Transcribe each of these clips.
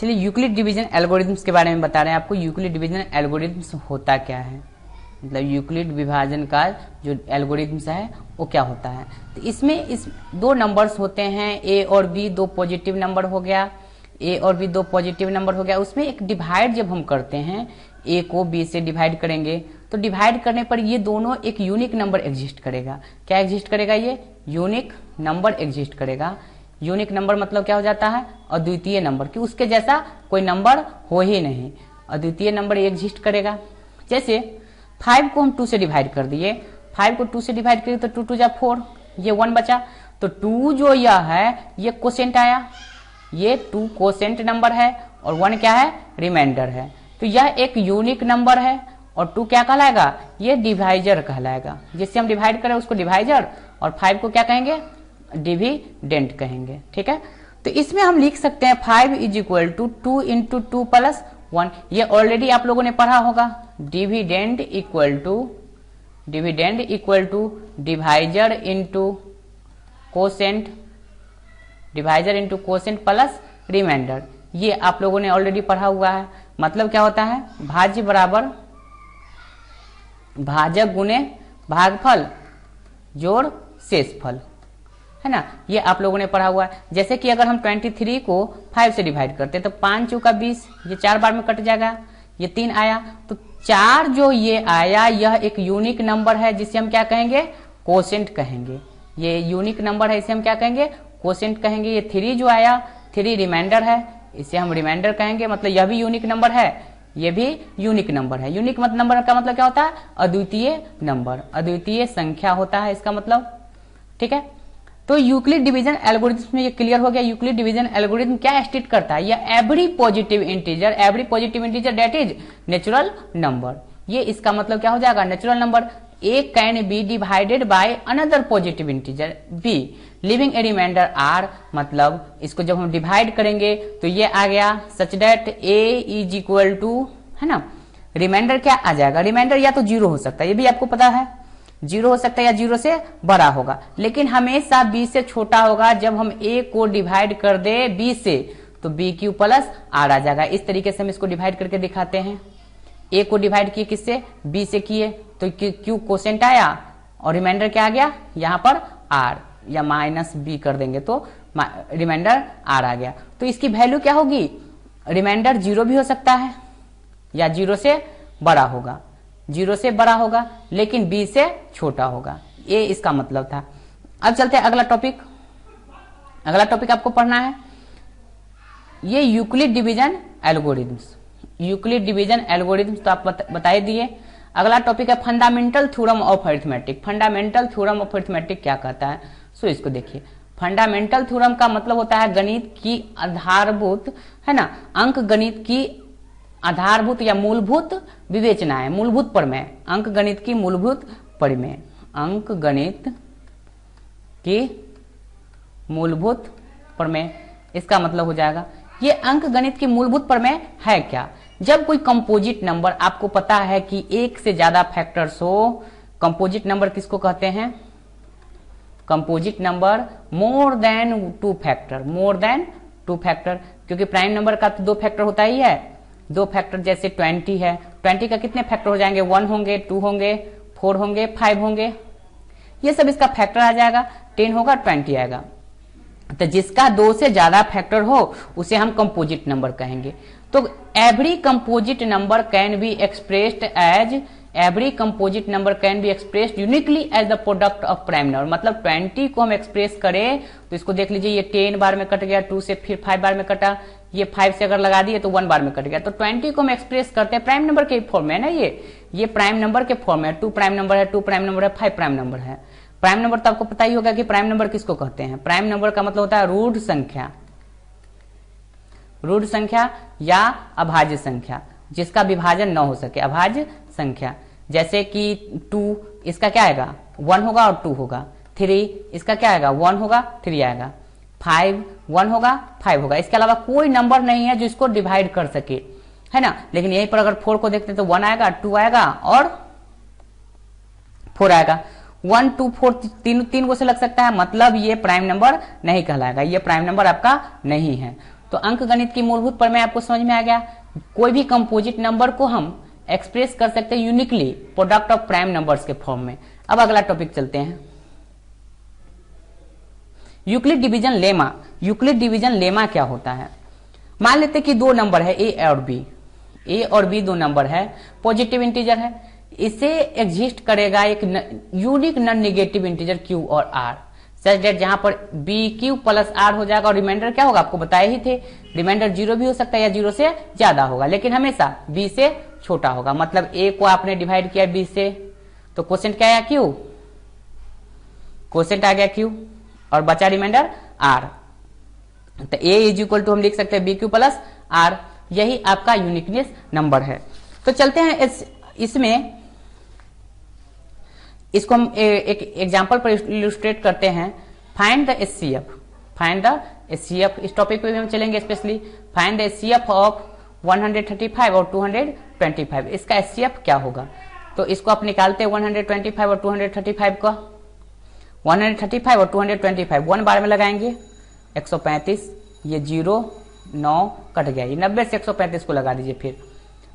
चलिए Euclid division algorithms के बारे में बता रहे हैं आपको। यूक्लिड डिवीजन एल्गोरिथम्स होता क्या है, मतलब यूक्लिड विभाजन का जो एल्गोरिथम्स है वो क्या होता है। तो इसमें इस दो नंबर्स होते हैं ए और बी, दो पॉजिटिव नंबर हो गया, ए और बी दो पॉजिटिव नंबर हो गया। उसमें एक डिवाइड जब हम करते हैं, ए को बी से डिवाइड करेंगे तो डिवाइड करने पर ये दोनों एक यूनिक नंबर एग्जिस्ट करेगा। क्या एग्जिस्ट करेगा, ये यूनिक नंबर एग्जिस्ट करेगा। यूनिक नंबर मतलब क्या हो जाता है, अद्वितीय नंबर, कि उसके जैसा कोई नंबर हो ही नहीं, अद्वितीय नंबर एग्जिस्ट करेगा। जैसे 5 को हम 2 से डिवाइड कर दिए, 5 को 2 से डिवाइड करिए तो 2 2 जा 4, ये 1 बचा। तो 2 जो यह है ये कोसेंट आया, ये 2 कोसेंट नंबर है और 1 क्या है, रिमाइंडर है। तो यह एक यूनिक नंबर है और 2 क्या कहलाएगा, ये डिवाइजर कहलाएगा। जिससे हम डिवाइड करें उसको डिवाइजर और 5 को क्या कहेंगे, डिविडेंड कहेंगे। ठीक है, तो इसमें हम लिख सकते हैं 5 is equal to 2 into 2 plus 1। ये ऑलरेडी आप लोगों ने पढ़ा होगा। Dividend equal to divisor into quotient, divisor into quotient plus remainder. ये आप लोगों ने ऑलरेडी पढ़ा हुआ है। मतलब क्या होता है, भाज्य बराबर भाजक गुणे भागफल जोड़ शेषफल, है ना। ये आप लोगों ने पढ़ा हुआ है। जैसे कि अगर हम 23 को 5 से डिवाइड करते हैं तो 5 चौका 20, ये 4 बार में कट जाएगा, ये 3 आया। तो 4 जो ये आया यह एक यूनिक नंबर है जिसे हम क्या कहेंगे, कोसेंट कहेंगे। ये यूनिक नंबर है, इसे हम क्या कहेंगे, कोसेंट कहेंगे। ये 3 जो आया, 3 रिमाइंडर है, इसे हम रिमाइंडर कहेंगे। मतलब यह भी यूनिक नंबर है, ये भी यूनिक नंबर है। यूनिक नंबर का मतलब क्या होता है, अद्वितीय नंबर, अद्वितीय संख्या होता है इसका मतलब। ठीक है, तो यूक्लिड डिवीजन एल्गोरिथम में ये क्लियर हो गया। यूक्लिड डिवीजन एल्गोरिथम क्या स्टेट करता है, ये every positive integer that is natural number. ये इसका मतलब क्या हो जाएगा, natural number a can be divided by another positive integer b leaving a remainder r. मतलब इसको जब हम डिवाइड करेंगे तो ये आ गया such that a is equal to, है ना, रिमाइंडर क्या आ जाएगा, रिमाइंडर या तो 0 हो सकता है, ये भी आपको पता है, 0 हो सकता है या 0 से बड़ा होगा, लेकिन हमेशा b से छोटा होगा। जब हम a को डिवाइड कर दे b से तो BQ प्लस R आ जाएगा। इस तरीके से हम इसको डिवाइड करके दिखाते हैं। a को डिवाइड किए किससे, b से किए तो Q कोसेंट आया और रिमाइंडर क्या आ गया, यहाँ पर R या माइनस b कर देंगे तो रिमाइंडर R आ गया। तो इसकी वैल्यू क्या होगी, रिमाइंडर 0 भी हो सकता है या 0 से बड़ा होगा, 0 से बड़ा होगा लेकिन b से छोटा होगा। ये इसका मतलब था। अब चलते हैं अगला टॉपिक। अगला टॉपिक आपको पढ़ना है ये Euclid division algorithms. Euclid division algorithms तो आप बता ही दिए। अगला टॉपिक है fundamental theorem of arithmetic. Fundamental theorem of arithmetic क्या कहता है, सो इसको देखिए। फंडामेंटल थ्योरम का मतलब होता है गणित की आधारभूत, है ना, अंक गणित की आधारभूत या मूलभूत विवेचनाएं, मूलभूत प्रमेय, अंक गणित की मूलभूत प्रमेय, अंक गणित की मूलभूत प्रमेय, इसका मतलब हो जाएगा। ये अंक गणित की मूलभूत प्रमेय है क्या, जब कोई कंपोजिट नंबर, आपको पता है कि एक से ज्यादा फैक्टर्स हो, कंपोजिट नंबर किसको कहते हैं, composite number more than 2 factor, more than 2 factor, क्योंकि प्राइम नंबर का तो 2 फैक्टर होता ही है। 2 फैक्टर जैसे 20 है, 20 का कितने फैक्टर हो जाएंगे, 1 होंगे, 2 होंगे, 4 होंगे, 5 होंगे, ये सब इसका फैक्टर आ जाएगा। 10 होगा, 20 आएगा। तो जिसका 2 से ज्यादा फैक्टर हो उसे हम कंपोजिट नंबर कहेंगे। तो every composite number can be expressed as, every composite number can be expressed uniquely as the product of prime number. मतलब 20 को हम एक्सप्रेस करें तो इसको देख लीजिए, ये 10 बार में कट गया, 2 से फिर 5 बार में कटा, ये 5 से अगर लगा दिए तो 1 बार में कट गया। तो 20 को हम एक्सप्रेस करते हैं प्राइम नंबर के फॉर्म में ना, ये प्राइम नंबर के फॉर्म में, 2 प्राइम नंबर है, 2 प्राइम नंबर है, 5 प्राइम नंबर है। प्राइम नंबर तो आपको पता ही होगा कि प्राइम नंबर किसको कहते हैं। प्राइम नंबर का मतलब होता है रूढ़ संख्या, रूढ़ संख्या या अभाज्य संख्या जिसका विभाजन न हो सके, अभाज्य संख्या। जैसे कि 2, इसका क्या आएगा, 1 होगा और 2 होगा। 3, इसका क्या आएगा, 1 होगा, 3 आएगा। 5, 1 होगा, 5 होगा। इसके अलावा कोई नंबर नहीं है जो इसको डिवाइड कर सके, है ना। लेकिन यहीं पर अगर 4 को देखते तो 1 आएगा, 2 आएगा और 4 आएगा। 1, 2, 4 तीन को से लग सकता है, मतलब ये प्राइम नंबर नहीं कहलाएगा, ये प्राइम नंबर आपका नहीं है। तो अंक गणित की मूलभूत प्रमेय आपको समझ में आ गया। कोई भी कंपोजिट नंबर को हम एक्सप्रेस कर सकते हैं uniquely product of prime numbers के फॉर्म में। अब अगला टॉपिक चलते हैं, Euclid division lemma. Euclid division lemma क्या होता है? मान लेते हैं कि दो नंबर है ए और बी, ए और बी दो नंबर है, पॉजिटिव इंटीजर है, इसे एग्जिस्ट करेगा एक unique non negative integer Q और आर, सच दैट जहां पर बी क्यू प्लस आर हो जाएगा और रिमाइंडर क्या होगा आपको बताए ही थे, रिमाइंडर जीरो भी हो सकता है या जीरो से ज्यादा होगा, लेकिन हमेशा बी से छोटा होगा। मतलब ए को आपने डिवाइड किया बी से, तो क्वोशिएंट क्या आया क्यू, क्वोशिएंट आ गया क्यू और बचा रिमाइंडर आर। तो ए इज इक्वल टू हम लिख सकते हैं बी क्यू प्लस आर, यही आपका यूनिकनेस नंबर है। तो चलते हैं इसमें इसको हम एक एग्जांपल पर इलस्ट्रेट करते हैं। Find the HCF, find the HCF, इस टॉपिक पे भी हम चलेंगे specially. Find the HCF of 135 और 225, इसका एचसीएफ क्या होगा? तो इसको आप निकालते हैं 125 और 235 का। 135 और 225 वन बार में लगाएंगे 135, ये 0 9 कट गया, ये 90 से 135 को लगा दीजिए, फिर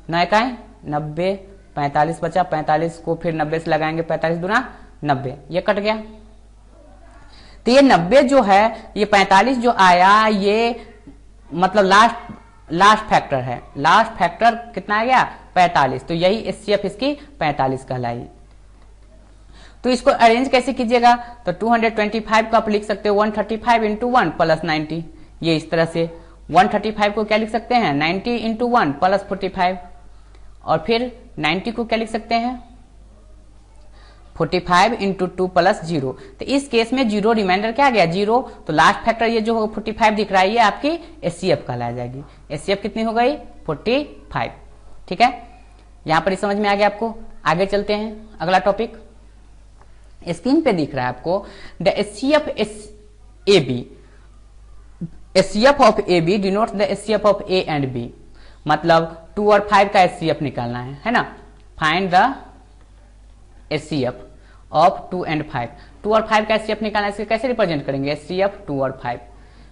9 का 90, 45 बचा, 45 को फिर 90 से लगाएंगे, 45 दूना 90, ये कट गया। तो ये 90 जो है, ये 45 जो आया, ये मतलब लास्ट फैक्टर है, लास्ट फैक्टर कितना आ गया 45, तो यही एचसीएफ इसकी 45 कहलाई। तो इसको अरेंज कैसे कीजिएगा? तो 225 को आप लिख सकते हो 135 इंटू 1 प्लस 90, ये इस तरह से 135 को क्या लिख सकते हैं 90 इंटू 1 प्लस 45, और फिर 90 को क्या लिख सकते हैं 45 इंटू 2 प्लस 0। तो इस केस में जीरो रिमाइंडर क्या आ गया 0, तो लास्ट फैक्टर ये जो 45 दिख रहा है, ये आपकी एचसीएफ कहलाया जाएगी। एचसीएफ कितनी हो गई 45, ठीक है, यहां पर समझ में आ गया आपको। आगे चलते हैं, अगला टॉपिक स्क्रीन पे दिख रहा है आपको, the HCF a b, HCF of a b denotes the HCF of A and b, मतलब 2 और 5 का एचसीएफ निकालना है ना। Find the HCF of 2 and 5, 2 और 5 का एचसीएफ निकालना है, इसको कैसे रिप्रेजेंट करेंगे एचसीएफ 2 और 5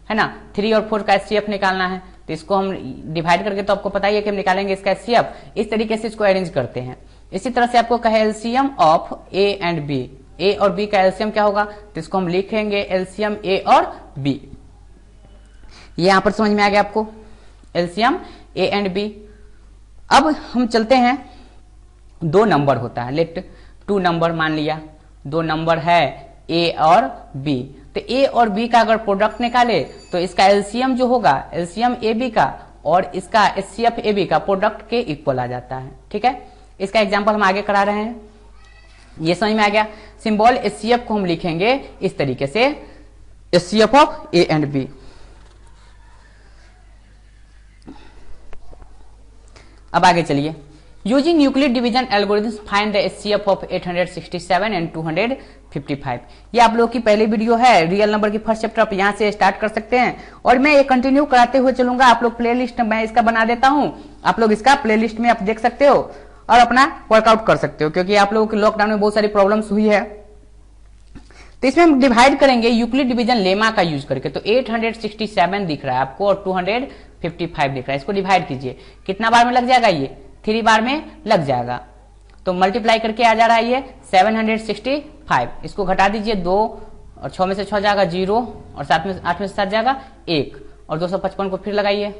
है ना। 3 और 4 का एचसीएफ निकालना है, तो इसको हम डिवाइड करके, तो आपको पता ही है कि हम निकालेंगे इसका एचसीएफ, इस तरीके से इसको अरेंज करते हैं। इसी तरह से आपको कहे LCM of A and B, A और बी का एलसीएम क्या होगा, तो इसको हम लिखेंगे एलसीएम ए और बी। ये यहां पर समझ में आ गया आपको, एलसीएम ए एंड बी। अब हम चलते हैं, दो नंबर होता है, लेट 2 नंबर मान लिया, 2 नंबर है ए और बी, तो ए और बी का अगर प्रोडक्ट निकाले तो इसका एलसीएम जो होगा, एलसीएम ए बी का और इसका एचसीएफ ए बी का प्रोडक्ट के इक्वल आ जाता है, ठीक है। इसका एग्जांपल हम आगे करा रहे हैं, ये समझ में आ गया। सिंबल एचसीएफ को हम लिखेंगे इस तरीके से, HCF of A and b. अब आगे चलिए, using Euclid division algorithm find the HCF of 867 and 255। ये आप लोगों की पहली वीडियो है, रियल नंबर की फर्स्ट चैप्टर, आप यहाँ से स्टार्ट कर सकते हैं और मैं ये कंटिन्यू कराते हुए चलूंगा। आप लोग प्लेलिस्ट मैं इसका बना देता हूँ, आप लोग इसका प्लेलिस्ट में आप देख सकते हो और अपना वर्कआउट कर सकते हो, क्योंकि आप लोगों के लॉकडाउन में बहुत सारी प्रॉब्लम्स हुई है। तो इसमें हम डिवाइड करेंगे यूक्लिड डिवीजन लेमा का यूज करके। तो 867 दिख रहा है आपको और 255 दिख रहा है, इसको डिवाइड कीजिए, कितना बार में लग जाएगा, ये 3 बार में लग जाएगा। तो मल्टीप्लाई करके आ जा रहा है ये 765, इसको घटा दीजिए 2 और 6 में से 6 जाएगा 0 और 8 में से 7 जाएगा 1 और 255 को फिर लगाइए,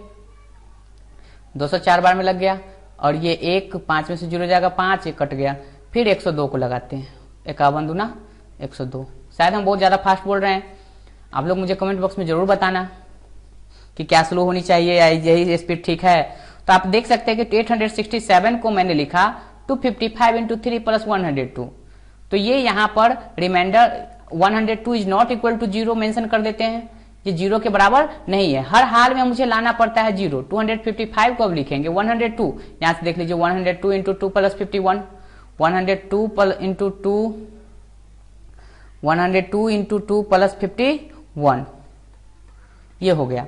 204 बार में लग गया और ये 1 5 में से 0 जाएगा 5, 1 कट गया। फिर 102 को लगाते हैं, 51 दूना 102। शायद हम बहुत ज्यादा फास्ट बोल रहे हैं, आप लोग मुझे कमेंट बॉक्स में जरूर बताना कि क्या स्लो होनी चाहिए या यही स्पीड ठीक है। तो आप देख सकते हैं कि 867 को मैंने लिखा 255 इंटू 3 प्लस 102, तो ये यहाँ पर remainder 102 is not equal to 0 mention कर देते हैं, ये 0 के बराबर नहीं है, हर हाल में मुझे लाना पड़ता है 0। 255 को अब लिखेंगे 102, यहां से देख लीजिए 102 into 2 plus 51, 102 into 2, 102 into 2 plus 51, ये हो गया।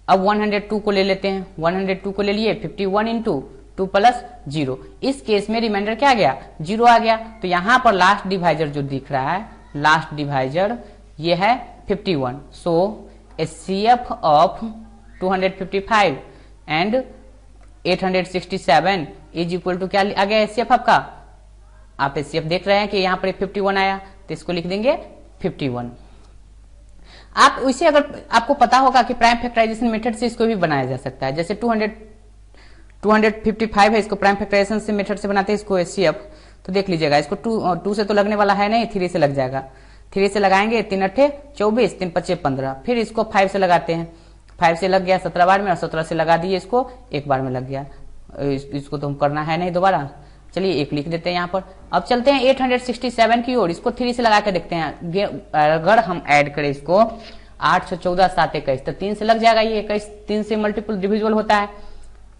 अब 102 को ले लेते हैं, 102 को ले लिए, 51 इंटू 2 प्लस 0, इस केस में रिमाइंडर क्या आ गया 0 आ गया। तो यहां पर लास्ट डिवाइजर जो दिख रहा है, लास्ट डिवाइजर ये है 51। So HCF of 255 and 867 is equal to क्या आ गया एचसीएफ आपका। आप एचसीएफ देख रहे हैं कि यहाँ पर 51 आया, तो इसको लिख देंगे 51। आप इसे अगर आपको पता होगा कि प्राइम फैक्टराइजेशन मेथड से इसको भी बनाया जा सकता है, जैसे 255 है, इसको प्राइम फैक्टराइजेशन से मेथड से बनाते हैं इसको एचसीएफ, तो देख लीजिएगा इसको 2 से तो लगने वाला है नहीं, 3 से लग जाएगा। 3 से लगाएंगे 3 अट्ठे 24, 3 पच्चे 15, फिर इसको 5 से लगाते हैं, 5 से लग गया 17 बार में, और 17 से लगा दिए इसको एक बार में लग गया। इसको तो हम करना है नहीं दोबारा, चलिए एक लिख देते हैं यहाँ पर। अब चलते हैं 867 की ओर, इसको 3 से लगा के देखते हैं। अगर हम ऐड करें इसको 814 7 21, तो 3 से लग जाएगा ये 21, 3 से मल्टीपल डिविजिबल होता है,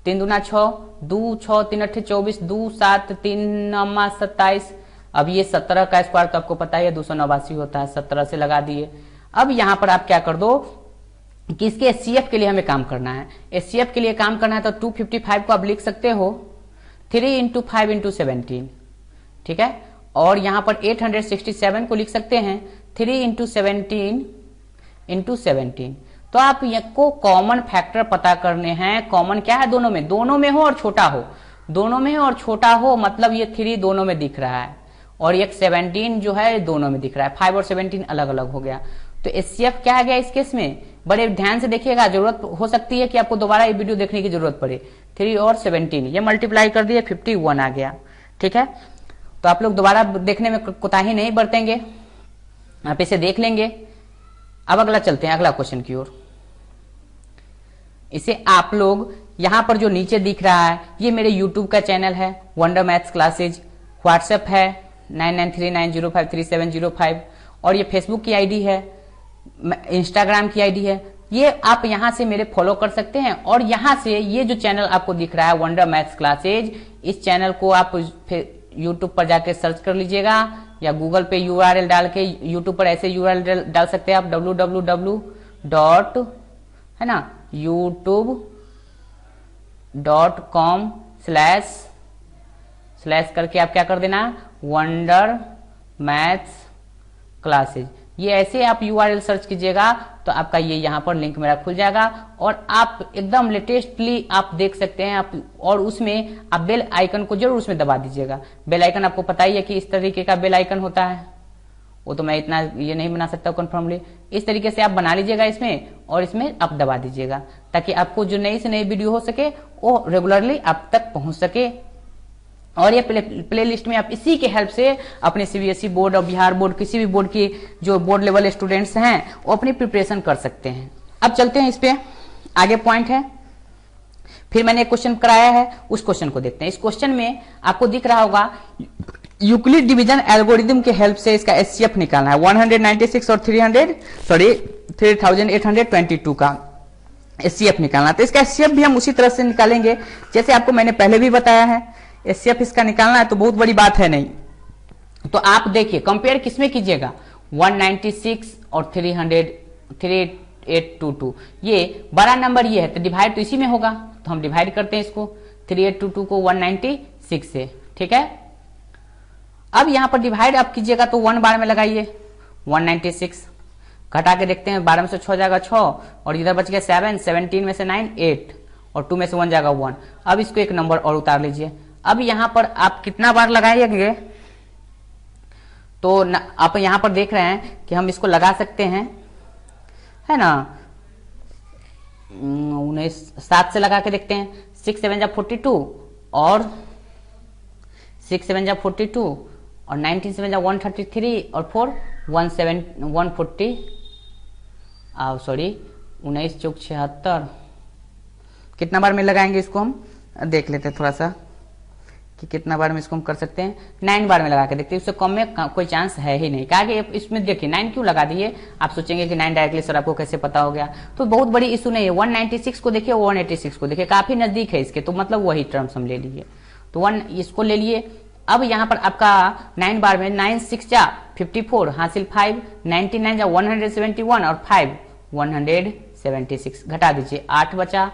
3 दूना 6, 2 6 3 अट्ठे 24, 2 7 3 9 27। अब ये 17 का स्क्वायर तो आपको पता ही है 289 होता है, 17 से लगा दिए। अब यहाँ पर आप क्या कर दो कि इसके एचसीएफ के लिए हमें काम करना है। एचसीएफ के लिए काम करना है तो 255 को आप लिख सकते हो 3 इंटू 5 इंटू 17, ठीक है। और यहाँ पर 867 को लिख सकते हैं 3 इंटू 17 इंटू 17। तो आप को कॉमन फैक्टर पता करने हैं। कॉमन क्या है दोनों में, दोनों में हो और छोटा हो, दोनों में हो और छोटा हो, मतलब ये 3 दोनों में दिख रहा है और एक 17 जो है दोनों में दिख रहा है। 5 और 17 अलग अलग हो गया। तो एचसीएफ क्या आ गया इस केस में, बड़े ध्यान से देखिएगा, जरूरत हो सकती है कि आपको दोबारा ये वीडियो देखने की जरूरत पड़े। 3 और 17 ये मल्टीप्लाई कर दिए 51 आ गया, ठीक है। तो आप लोग दोबारा देखने में कोताही नहीं बरतेंगे, आप इसे देख लेंगे। अब अगला चलते हैं अगला क्वेश्चन की ओर। इसे आप लोग यहां पर जो नीचे दिख रहा है ये मेरे यूट्यूब का चैनल है वंडर मैथ्स क्लासेज, व्हाट्सएप है 9939053705 और ये फेसबुक की आईडी है, इंस्टाग्राम की आईडी है। ये आप यहां से मेरे फॉलो कर सकते हैं और यहां से ये जो चैनल आपको दिख रहा है वंडर मैथ्स क्लासेज, इस चैनल को आप यूट्यूब पर जाके सर्च कर लीजिएगा या गूगल पे यूआरएल डाल के, यूट्यूब पर ऐसे यूआरएल डाल सकते हैं आप www. है ना youtube.com/ करके आप क्या कर देना वंडर मैथ्स क्लासेज। ये ऐसे आप यूआरएल सर्च कीजिएगा तो आपका ये यहाँ पर लिंक मेरा खुल जाएगा और आप एकदम लेटेस्टली आप देख सकते हैं आप। और उसमें आप बेल आइकन को जरूर उसमें दबा दीजिएगा। बेल आइकन आपको पता ही है कि इस तरीके का बेल आइकन होता है, वो तो मैं इतना ये नहीं बना सकता कन्फर्मली। इस तरीके से आप बना लीजिएगा इसमें और इसमें आप दबा दीजिएगा ताकि आपको जो नई से नई वीडियो हो सके वो रेगुलरली आप तक पहुंच सके। और ये प्ले लिस्ट में आप इसी के हेल्प से अपने सीबीएसई बोर्ड और बिहार बोर्ड किसी भी बोर्ड की जो बोर्ड लेवल स्टूडेंट्स हैं वो अपनी प्रिपरेशन कर सकते हैं। अब चलते हैं इस पे आगे पॉइंट है। फिर मैंने एक क्वेश्चन कराया है, उस क्वेश्चन को देखते हैं। इस क्वेश्चन में आपको दिख रहा होगा यूक्लिड डिवीजन एल्गोरिथम के हेल्प से इसका एचसीएफ निकालना है 196 और 3822 का एचसीएफ निकालना। तो इसका एचसीएफ भी हम उसी तरह से निकालेंगे जैसे आपको मैंने पहले भी बताया है। एचसीएफ इसका निकालना है तो बहुत बड़ी बात है नहीं। तो आप देखिए कंपेयर किसमें कीजिएगा 196 और 3822, ये बड़ा नंबर ये है तो डिवाइड तो इसी में होगा, तो हम डिवाइड करते हैं इसको 3822 को 196 से, ठीक है। अब यहां पर डिवाइड आप कीजिएगा तो 1 बार में लगाइए 196, घटा के देखते हैं 12 में से 6 जाएगा 6 और इधर बच गया 7, 17 में से 9 8 और 2 में से 1 जाएगा 1। अब इसको एक नंबर और उतार लीजिए। अब यहां पर आप कितना बार लगाएंगे तो आप यहां पर देख रहे हैं कि हम इसको लगा सकते हैं, है ना 7 से लगा के देखते हैं 6 7 जा 42 और 6 7 जा 42 और 19 7 जा 133 और 4 140 सॉरी 19 चौक 76। कितना बार में लगाएंगे इसको हम देख लेते हैं थोड़ा सा कि कितना बार में इसको हम कर सकते हैं। 9 बार में लगा के देखते हैं, उससे कम में कोई चांस है ही नहीं। कहा कि इसमें देखिए 9 क्यों लगा दिए, आप सोचेंगे कि 9 डायरेक्टली सर आपको कैसे पता हो गया, तो बहुत बड़ी इशू नहीं है। 196 को देखिए 186 को देखिए काफी नजदीक है इसके, तो मतलब वही टर्म्स हम ले लीजिए तो 1 इसको ले लिए। अब यहाँ पर आपका 9 बार में 9 6 जा 54 हासिल 5, 99 जा 171 और 5 176, घटा दीजिए 8 बचा,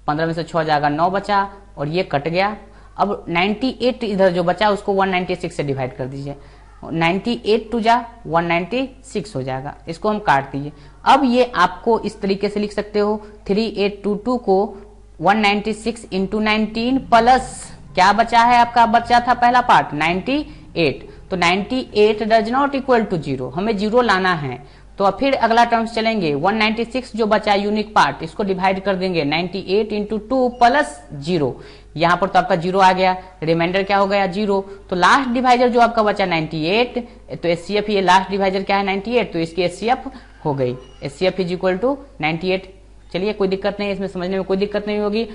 15 में से 6 जाएगा 9 बचा और ये कट गया। अब 98 इधर जो बचा उसको 196 से डिवाइड कर दीजिए, 98 टू जा 196 हो जाएगा, इसको हम काट दीजिए। अब ये आपको इस तरीके से लिख सकते हो 3822 को 196 इंटू 19 प्लस क्या बचा है आपका, बचा था पहला पार्ट 98, तो 98 डज नॉट इक्वल टू 0, हमें 0 लाना है। तो फिर अगला टर्म्स चलेंगे 196 जो बचा यूनिक पार्ट, इसको डिवाइड कर देंगे 98 इंटू 2 प्लस 0, यहां पर तो आपका 0 आ गया, रिमाइंडर क्या हो गया 0। तो लास्ट डिवाइजर जो आपका बचा 98, तो एचसीएफ ये लास्ट डिवाइजर क्या है 98, तो इसकी एचसीएफ हो गई, एचसीएफ इज इक्वल टू 98। चलिए कोई दिक्कत नहीं, इसमें समझने में कोई दिक्कत नहीं होगी।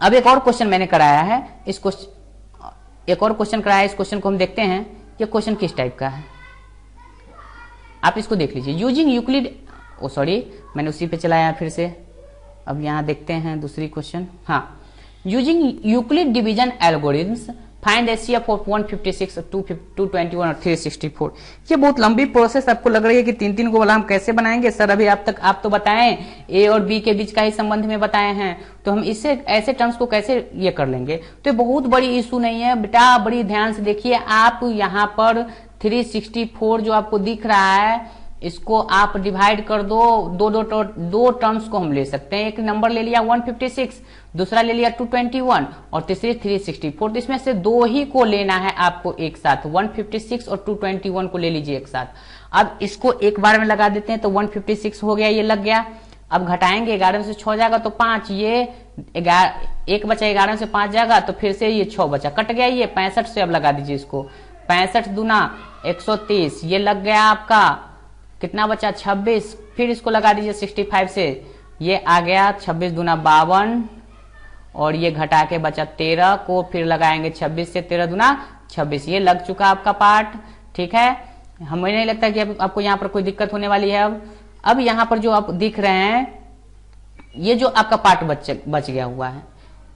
अब एक और क्वेश्चन मैंने कराया है, इस क्वेश्चन को हम देखते हैं। ये क्वेश्चन किस टाइप का है आप इसको देख लीजिए। यूजिंग यूक्लिड, मैंने उसी पे चलाया फिर से। अब यहां देखते हैं दूसरी क्वेश्चन। हाँ, using Euclid division algorithms find HCF of 156, 221 और 364। ये बहुत लंबी प्रोसेस आपको लग रही है कि 3-3 को वाला हम कैसे बनाएंगे सर, अभी आप तो बताएं ए और बी के बीच का ही संबंध में बताए हैं, तो हम इससे ऐसे टर्म्स को कैसे ये कर लेंगे। तो ये बहुत बड़ी इशू नहीं है बेटा, बड़ी ध्यान से देखिए। आप यहाँ पर 364 जो आपको दिख रहा है इसको आप डिवाइड कर दो, दो टर्म्स को हम ले सकते हैं। एक नंबर ले लिया 156, दूसरा ले लिया 221 और तीसरी 364। तो इसमें से दो ही को लेना है आपको एक साथ, 156 और 221 को ले लीजिए एक साथ। अब इसको एक बार में लगा देते हैं, तो 156 हो गया, ये लग गया। अब घटाएंगे 11 से 6 जाएगा तो 5, ये एक बचा, 11 से 5 जाएगा तो फिर से ये 6 बचा, कट गया ये 65 से। अब लगा दीजिए इसको, 65 दूना 130, ये लग गया आपका, कितना बचा 26। फिर इसको लगा दीजिए 65 से, ये आ गया 26 दूना 52 और ये घटा के बचा 13 को फिर लगाएंगे 26 से, 13 दूना 26, ये लग चुका आपका पार्ट। ठीक है, हमें नहीं लगता कि आपको यहाँ पर कोई दिक्कत होने वाली है। अब यहाँ पर जो आप दिख रहे हैं, ये जो आपका पार्ट बच गया हुआ है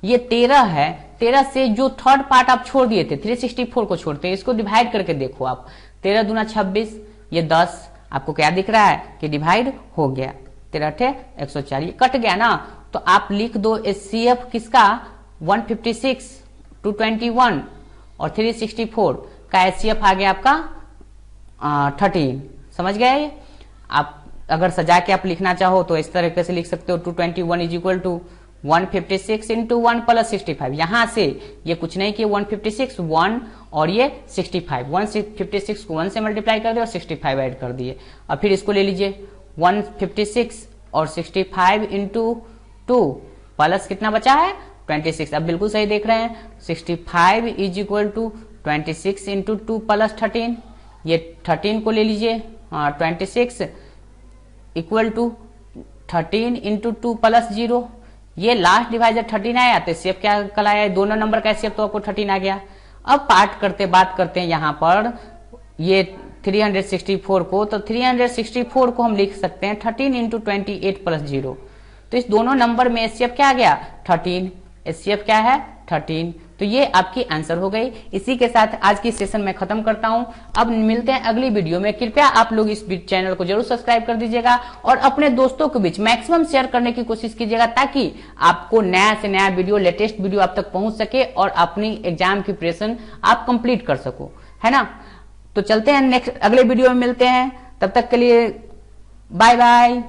ये 13 है। 13 से जो थर्ड पार्ट आप छोड़ दिए थे 364 को छोड़ते हैं, इसको डिवाइड करके देखो आप, 13 दूना 26, ये 10, आपको क्या दिख रहा है कि डिवाइड हो गया, 13 104, ये कट गया ना। तो आप लिख दो एचसीएफ किसका, 156, 221 और 364 का एचसीएफ आ गया आपका 13। समझ गए। आप अगर सजा के आप लिखना चाहो तो इस तरीके से लिख सकते हो, 221 is equal to 156 into 1 plus 65। यहां से ये कुछ नहीं किया, 156 1 और ये 65, 156 को 1 से मल्टीप्लाई कर दिया और 65 ऐड कर दिए। अब फिर इसको ले लीजिए 156 और 65 इंटू 2 प्लस कितना बचा है 26। अब बिल्कुल सही देख रहे हैं, 65 is equal to 26 into 2 plus 13, ये 13 को ले लीजिए, 26 इक्वल टू 13 इंटू 2 प्लस 0, ये लास्ट डिवाइजर 13 आया तो सेफ क्या कल आया, दोनों नंबर का सेफ तो आपको 13 आ गया। अब पार्ट करते बात करते हैं यहाँ पर ये 364 को, तो 364 को हम लिख सकते हैं 13 इंटू 28 प्लस 0, तो इस दोनों नंबर में एचसीएफ क्या आ गया 13, एचसीएफ क्या है 13। तो ये आपकी आंसर हो गई। इसी के साथ आज की सेशन में खत्म करता हूं। अब मिलते हैं अगली वीडियो में। कृपया आप लोग इस चैनल को जरूर सब्सक्राइब कर दीजिएगा और अपने दोस्तों के बीच मैक्सिमम शेयर करने की कोशिश कीजिएगा, ताकि आपको नया से नया वीडियो, लेटेस्ट वीडियो आप तक पहुंच सके और अपनी एग्जाम की प्रिपरेशन आप कंप्लीट कर सको, है ना। तो चलते हैं नेक्स्ट अगले वीडियो में मिलते हैं, तब तक के लिए बाय बाय।